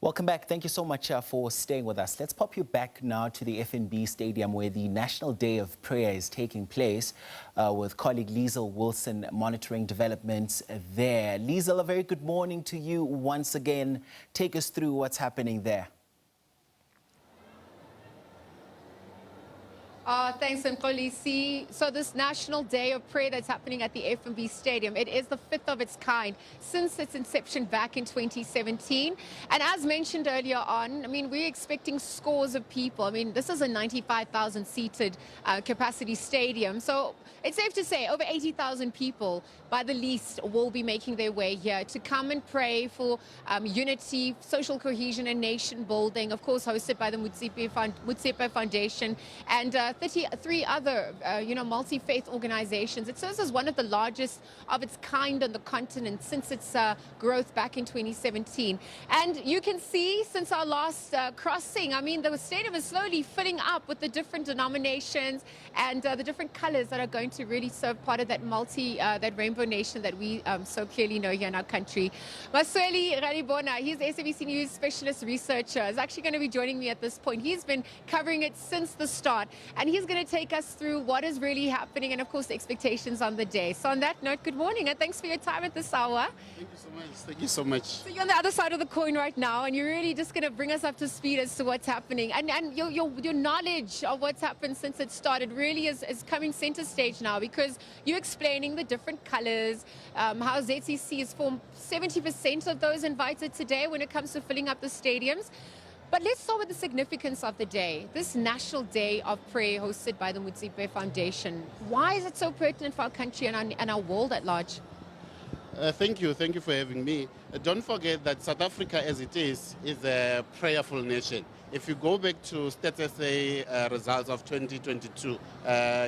Welcome back. Thank you so much for staying with us. Let's pop you back now to the FNB Stadium where the National Day of Prayer is taking place with colleague Liezle Wilson monitoring developments there. Liezle, a very good morning to you once again. Take us through what's happening there. Thanks, Mkolisi. So this National Day of Prayer that's happening at the FNB Stadium, it is the fifth of its kind since its inception back in 2017. And as mentioned earlier on, we're expecting scores of people. This is a 95,000 seated capacity stadium. So it's safe to say over 80,000 people, by the least, will be making their way here to come and pray for unity, social cohesion and nation building, of course, hosted by the Motsepe Foundation and 33 other, multi-faith organizations. It serves as one of the largest of its kind on the continent since its growth back in 2017. And you can see since our last crossing, the stadium is slowly filling up with the different denominations and the different colors that are going to really serve part of that that rainbow nation that we so clearly know here in our country. Masweli Ralibona, he's SABC News specialist researcher, is actually going to be joining me at this point. He's been covering it since the start, and he's going to take us through what is really happening and, of course, the expectations on the day. So on that note, good morning, and thanks for your time at this hour. Thank you so much. Thank you so much. So you're on the other side of the coin right now, and you're really just going to bring us up to speed as to what's happening. And your knowledge of what's happened since it started really is coming center stage now, because you're explaining the different colors, how ZCC has formed 70% of those invited today when it comes to filling up the stadiums. But let's start with the significance of the day, this National Day of Prayer hosted by the Motsepe Foundation. Why is it so pertinent for our country and our world at large? Thank you for having me. Don't forget that South Africa, as it is a prayerful nation. If you go back to Stats SA results of 2022,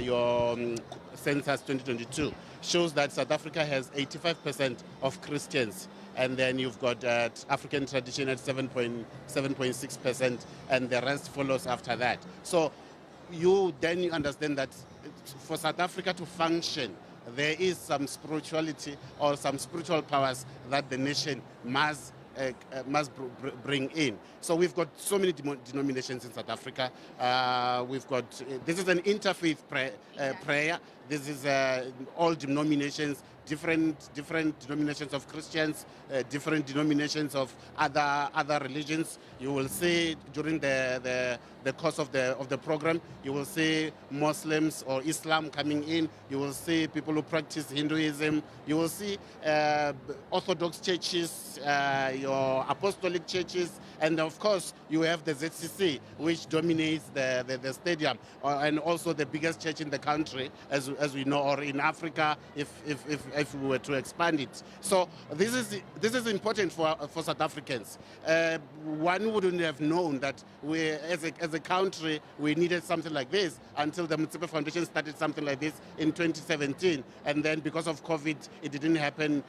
your census 2022 shows that South Africa has 85% of Christians. And then you've got African tradition at 7.6%, and the rest follows after that. So you understand that for South Africa to function, there is some spirituality or some spiritual powers that the nation must bring in. So we've got so many denominations in South Africa. This is an interfaith prayer. This is all denominations, different denominations of Christians, different denominations of other religions. You will see during the course of the program, you will see Muslims or Islam coming in. You will see people who practice Hinduism. You will see Orthodox churches, your apostolic churches, and of course you have the ZCC, which dominates the stadium, and also the biggest church in the country, as we know, or in Africa, if we were to expand it. So this is important for South Africans. One wouldn't have known that we, as a country, we needed something like this until the Motsepe Foundation started something like this in 2017, and then because of COVID, it didn't happen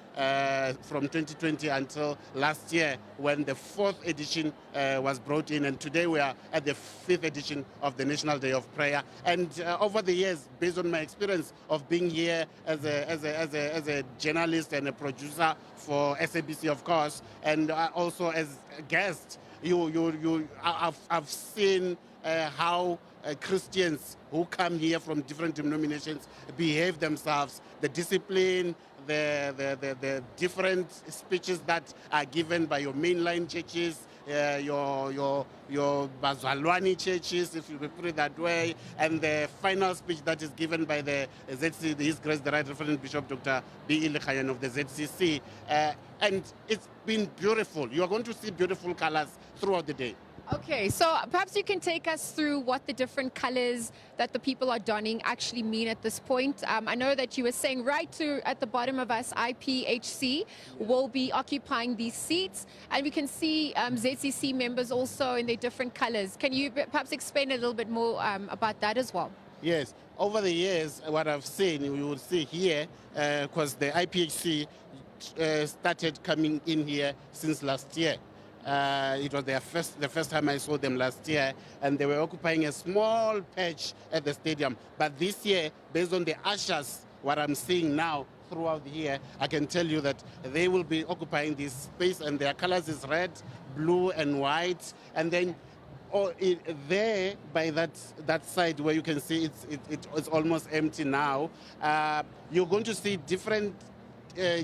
from 2020 until last year, when the fourth edition was brought in, and today we are at the fifth edition of the National Day of Prayer. And over the years, based on my experience of being here as a journalist and a producer for SABC, of course, and also as a guest, I've seen how Christians who come here from different denominations behave themselves, the discipline, the different speeches that are given by your mainline churches, your Bazalwani churches, if you put it that way, and the final speech that is given by the ZCC, His Grace the Right Reverend Bishop Dr. B. Ilekhayan of the ZCC. And it's been beautiful. You are going to see beautiful colors throughout the day. Okay, so perhaps you can take us through what the different colors that the people are donning actually mean at this point. I know that you were saying right at the bottom of us, IPHC will be occupying these seats, and we can see ZCC members also in their different colors. Can you perhaps explain a little bit more about that as well? Yes, over the years, what I've seen, you will see here, because the IPHC started coming in here since last year. It was the first time I saw them last year, and they were occupying a small patch at the stadium. But this year, based on the ushers, what I'm seeing now, throughout here, I can tell you that they will be occupying this space, and their colors is red, blue, and white. And then there by that side where you can see it's almost empty now, you're going to see different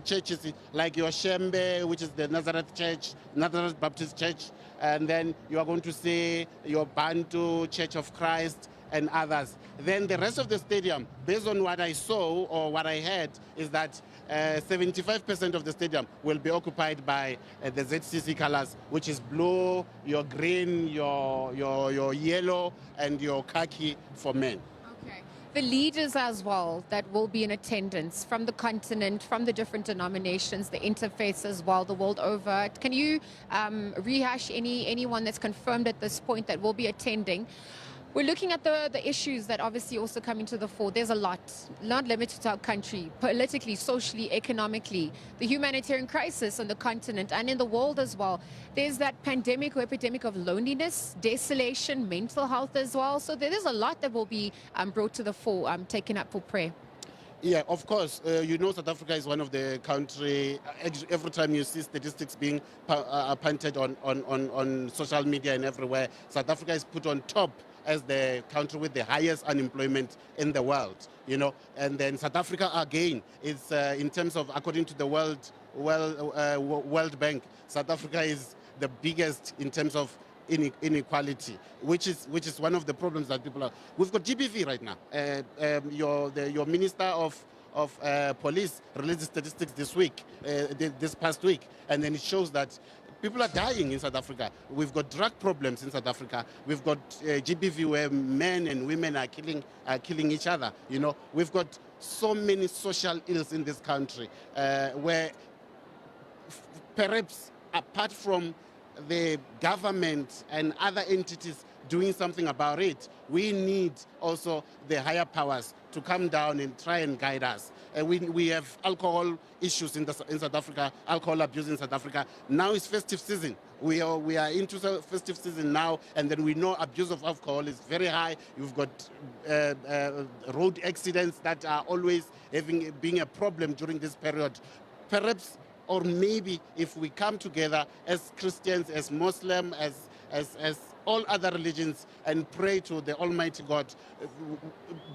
churches like your Shembe, which is the Nazareth Church, Nazareth Baptist Church, and then you are going to see your Bantu Church of Christ and others. Then the rest of the stadium, based on what I saw or what I heard, is that 75% of the stadium will be occupied by the ZCC colors, which is blue, your green, your yellow, and your khaki for men. Okay. The leaders as well that will be in attendance from the continent, from the different denominations, the interfaiths as well, the world over. Can you rehash anyone that's confirmed at this point that will be attending? We're looking at the issues that obviously also come into the fore. There's a lot, not limited to our country, politically, socially, economically, the humanitarian crisis on the continent and in the world as well. There's that pandemic or epidemic of loneliness, desolation, mental health as well. So there is a lot that will be brought to the fore, taken up for prayer. Yeah, of course. You know, South Africa is one of the country. Every time you see statistics being punted on social media and everywhere, South Africa is put on top as the country with the highest unemployment in the world. You know, and then South Africa again is in terms of, according to the World Bank, South Africa is the biggest in terms of inequality, which is one of the problems that people are. We've got GBV right now. Your minister of police released statistics this past week, and then it shows that people are dying in South Africa. We've got drug problems in South Africa. We've got GBV where men and women are killing each other. You know, we've got so many social ills in this country where perhaps apart from the government and other entities doing something about it, we need also the higher powers to come down and try and guide us. We have alcohol issues in South Africa, alcohol abuse in South Africa. Now it's festive season. We are into the festive season now, and then we know abuse of alcohol is very high. You've got road accidents that are always being a problem during this period. Perhaps, or maybe if we come together as Christians, as Muslims, as all other religions and pray to the Almighty God,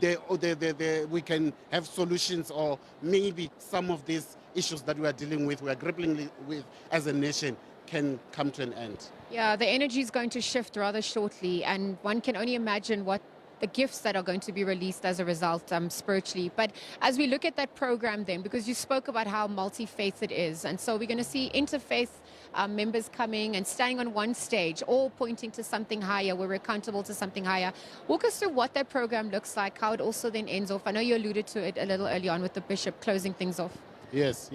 we can have solutions, or maybe some of these issues that we are dealing with, we are grappling with as a nation, can come to an end. Yeah, the energy is going to shift rather shortly, and one can only imagine what the gifts that are going to be released as a result spiritually. But as we look at that program then, because you spoke about how multi-faith it is, and so we're going to see interfaith members coming and standing on one stage, all pointing to something higher. We're accountable to something higher. Walk us through what that program looks like, how it also then ends off. I know you alluded to it a little early on with the bishop closing things off. Yes.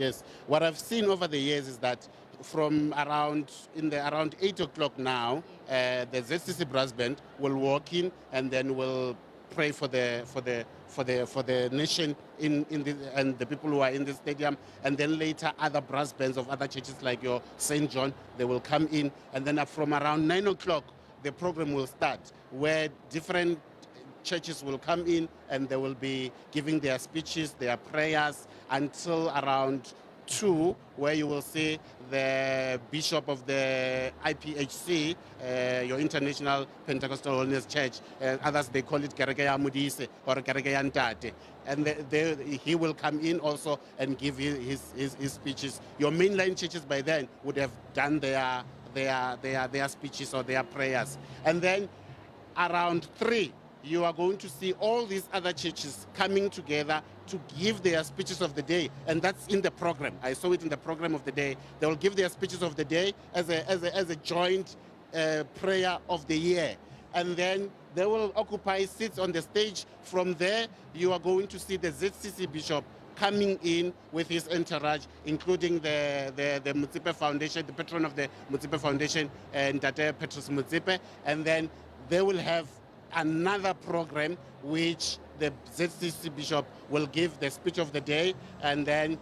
What I've seen over the years is that from around 8 o'clock now, the ZCC brass band will walk in and then will pray for the nation and the people who are in the stadium, and then later other brass bands of other churches like your St. John, they will come in, and then from around 9 o'clock the program will start, where different churches will come in and they will be giving their speeches, their prayers, until around 2, where you will see the bishop of the IPHC, your International Pentecostal Holiness Church, others they call it Kereke ya Modise or Kereke ya Ntate, and he will come in also and give his speeches. Your mainline churches by then would have done their speeches or their prayers, and then around 3 you are going to see all these other churches coming together to give their speeches of the day, and that's in the program. I saw it in the program of the day. They will give their speeches of the day as a joint prayer of the year, and then they will occupy seats on the stage. From there, you are going to see the ZCC bishop coming in with his entourage, including the Motsepe Foundation, the patron of the Motsepe Foundation, and Tate Petrus Motsepe, and then they will have another program which the ZCC bishop will give the speech of the day, and then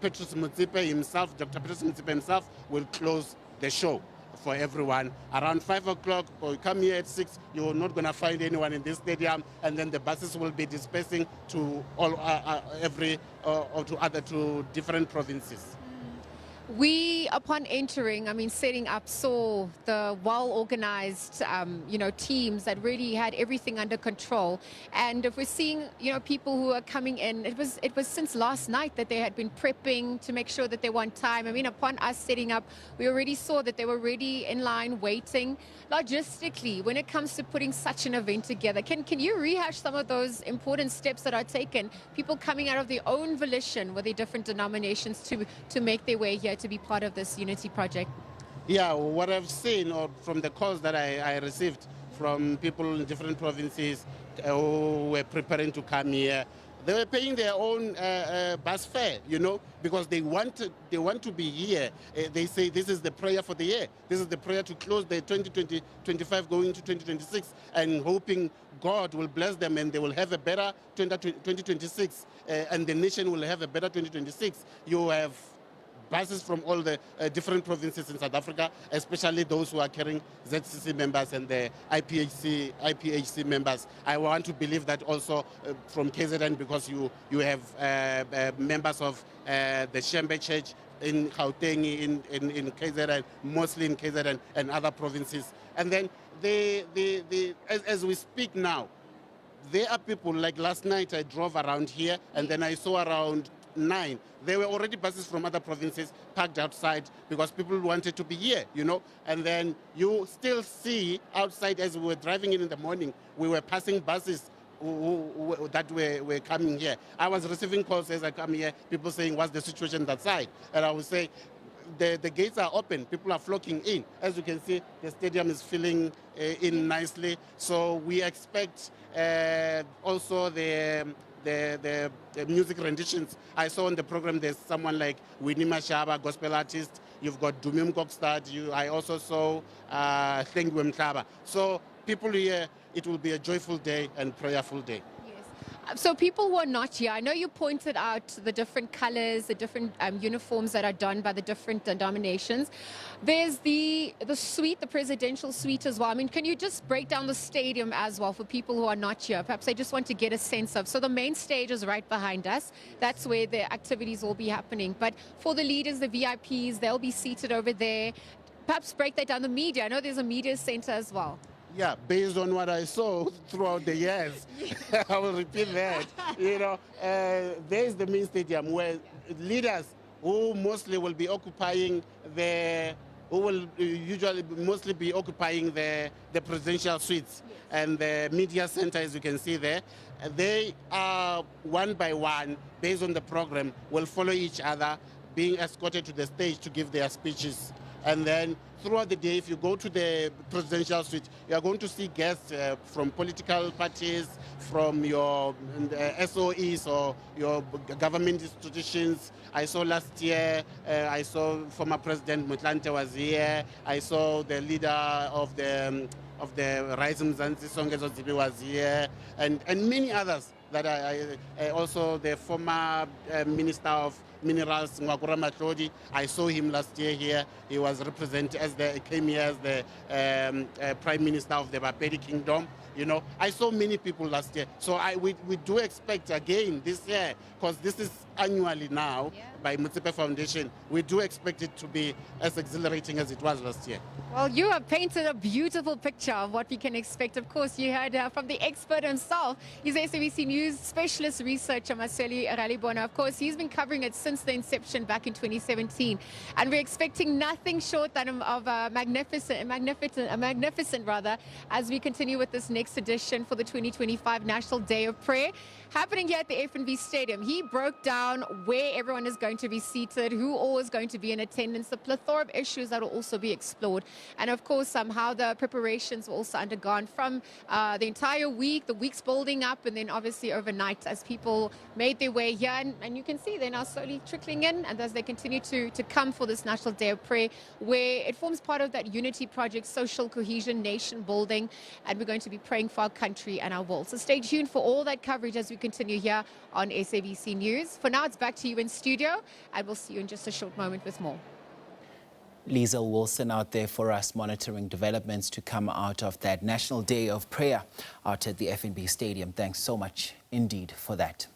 Petrus Motsepe himself, Dr. Petrus Motsepe himself, will close the show. for everyone. Around 5 o'clock, or come here at 6, you're not going to find anyone in this stadium, and then the buses will be dispersing to all or to different provinces. We, upon entering, setting up, saw the well-organized, teams that really had everything under control. And if we're seeing, people who are coming in, it was since last night that they had been prepping to make sure that they were on time. Upon us setting up, we already saw that they were already in line waiting. Logistically, when it comes to putting such an event together, can you rehash some of those important steps that are taken? People coming out of their own volition with their different denominations to make their way here to be part of this unity project? Yeah, what I've seen, or from the calls that I received from people in different provinces who were preparing to come here, they were paying their own bus fare, because they want to be here. They say this is the prayer for the year. This is the prayer to close the 2025 going into 2026, and hoping God will bless them and they will have a better 2026, and the nation will have a better 2026. You have buses from all the different provinces in South Africa, especially those who are carrying ZCC members and the IPHC members. I want to believe that also from KZN, because you have members of the Shembe Church in Gauteng, in KZN, mostly in KZN and other provinces. And then as we speak now, there are people, like last night I drove around here and then I saw around 9. There were already buses from other provinces parked outside because people wanted to be here, And then you still see outside, as we were driving in the morning, we were passing buses that were coming here. I was receiving calls as I come here, people saying, what's the situation that side? And I would say, the gates are open, people are flocking in. As you can see, the stadium is filling in nicely. So we expect also the music renditions. I saw on the program there's someone like Winnie Mashaba, gospel artist. You've got Dumim Kokstad. I also saw Thengiwe Mhlaba. So people here, it will be a joyful day and prayerful day. So people who are not here, I know you pointed out the different colors, the different uniforms that are done by the different denominations. There's the suite, the presidential suite as well. Can you just break down the stadium as well for people who are not here? Perhaps I just want to get a sense of. So the main stage is right behind us. That's where the activities will be happening. But for the leaders, the VIPs, they'll be seated over there. Perhaps break that down. The media, I know there's a media center as well. Yeah, based on what I saw throughout the years, I will repeat that. There's the main stadium where leaders who mostly will be occupying who will usually mostly be occupying the presidential suites, and the media center, as you can see there. They are one by one, based on the program, will follow each other, being escorted to the stage to give their speeches. And then throughout the day, if you go to the presidential suite, you are going to see guests from political parties, from your SOEs or your government institutions. I saw last year, I saw former President Motlanthe was here. I saw the leader of the Rise Mzansi Songezo Zibi was here, and many others. That I also the former Minister of Minerals, Ngwakura Matlodi. I saw him last year here. He was represented came here as the Prime Minister of the Bapedi Kingdom. I saw many people last year. So we do expect again this year, because this is annually now by Mutsepe Foundation, we do expect it to be as exhilarating as it was last year. Well, you have painted a beautiful picture of what we can expect. Of course, you heard from the expert himself. He's SABC News specialist researcher, Maseli Ralibona. Of course, he's been covering it since the inception back in 2017. And we're expecting nothing short than of a magnificent as we continue with this next edition for the 2025 National Day of Prayer, happening here at the FNB Stadium. He broke down where everyone is going to be seated, who all is going to be in attendance, the plethora of issues that will also be explored, and of course how the preparations were also undergone from the entire week, the weeks building up, and then obviously overnight as people made their way here. And you can see they're now slowly trickling in, and as they continue to come for this National Day of Prayer, where it forms part of that unity project, social cohesion, nation building, and we're going to be praying for our country and our world. So stay tuned for all that coverage as we continue here on SABC News. For now, it's back to you in studio, and we'll see you in just a short moment with more. Liezle Wilson out there for us monitoring developments to come out of that National Day of Prayer out at the FNB Stadium. Thanks so much indeed for that.